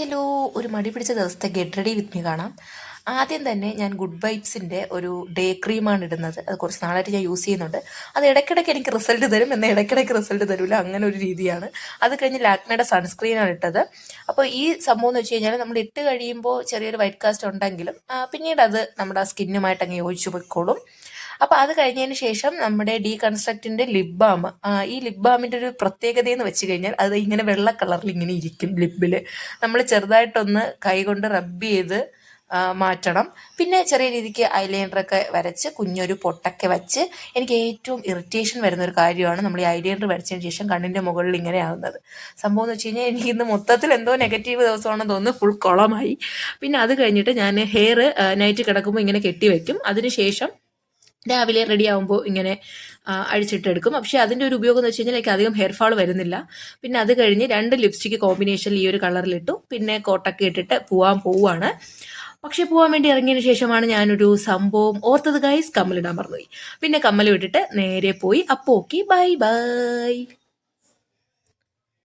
Hello, ഒരു മടി പിടിച്ച ദിവസത്തെ ഗെറ്റ് റെഡി വിത്ത് മീ കാണാം. ആദ്യം തന്നെ ഞാൻ ഗുഡ് വൈബ്സിൻ്റെ ഒരു ഡേ ക്രീമാണ് ഇടുന്നത്. അത് കുറച്ച് നാളായിട്ട് ഞാൻ യൂസ് ചെയ്യുന്നുണ്ട്. അത് ഇടയ്ക്കിടയ്ക്ക് എനിക്ക് റിസൾട്ട് തരും, എന്നാൽ ഇടയ്ക്കിടയ്ക്ക് റിസൾട്ട് തരില്ല, അങ്ങനെ ഒരു രീതിയാണ്. അത് കഴിഞ്ഞ് ലാക്മേയുടെ സൺസ്ക്രീനാണ് ഇട്ടത്. അപ്പോൾ ഈ സംഭവം എന്ന് വെച്ച് കഴിഞ്ഞാൽ നമ്മൾ ഇട്ട് കഴിയുമ്പോൾ ചെറിയൊരു വൈറ്റ് കാസ്റ്റ് ഉണ്ടെങ്കിലും പിന്നീട് അത് നമ്മുടെ സ്കിന്നുമായിട്ട് അങ്ങ് യോജിച്ചു പോയിക്കോളും. അപ്പോൾ അത് കഴിഞ്ഞതിന് ശേഷം നമ്മുടെ ഡീകൺസ്ട്രക്റ്റിൻ്റെ ലിപ് ബാം, ഈ ലിപ് ബാമിൻ്റെ ഒരു പ്രത്യേകതയെന്ന് വെച്ച് കഴിഞ്ഞാൽ അത് ഇങ്ങനെ വെള്ള കളറിൽ ഇങ്ങനെ ഇരിക്കും ലിപ്പിൽ. നമ്മൾ ചെറുതായിട്ടൊന്ന് കൈ കൊണ്ട് റബ്ബ് ചെയ്ത് മാറ്റണം. പിന്നെ ചെറിയ രീതിക്ക് ഐലൈനറൊക്കെ വരച്ച് കുഞ്ഞൊരു പൊട്ടൊക്കെ വച്ച്. എനിക്ക് ഏറ്റവും ഇറിറ്റേഷൻ വരുന്ന ഒരു കാര്യമാണ് നമ്മൾ ഈ ഐലൈനർ വരച്ചതിന് ശേഷം കണ്ണിൻ്റെ മുകളിൽ ഇങ്ങനെ ആവുന്നത്. സംഭവം എന്ന് വെച്ച് കഴിഞ്ഞാൽ എനിക്ക് ഇന്ന് മൊത്തത്തിൽ എന്തോ നെഗറ്റീവ് ദിവസമാണെന്ന് തോന്നുന്നു, ഫുൾ കുളമായി. പിന്നെ അത് കഴിഞ്ഞിട്ട് ഞാൻ ഹെയർ നൈറ്റ് കിടക്കുമ്പോൾ ഇങ്ങനെ കെട്ടി വയ്ക്കും. അതിനുശേഷം രാവിലെ റെഡി ആകുമ്പോൾ ഇങ്ങനെ അഴിച്ചിട്ടെടുക്കും. പക്ഷേ അതിൻ്റെ ഒരു ഉപയോഗം എന്ന് വെച്ച് കഴിഞ്ഞാൽ എനിക്ക് അധികം ഹെയർ ഫാൾ വരുന്നില്ല. പിന്നെ അത് കഴിഞ്ഞ് 2 ലിപ്സ്റ്റിക്ക് കോമ്പിനേഷനിൽ ഈ ഒരു കളറിലിട്ടു. പിന്നെ കോട്ടൊക്കെ ഇട്ടിട്ട് പോവാണ്. പക്ഷേ പോകാൻ വേണ്ടി ഇറങ്ങിയതിന് ശേഷമാണ് ഞാനൊരു സംഭവം ഓർത്തത് ഗൈസ്, കമ്മലിടാൻ മറന്നുപോയി. പിന്നെ കമ്മൽ വിട്ടിട്ട് നേരെ പോയി. അപ്പോൾ ഓക്കെ, ബൈ ബൈ.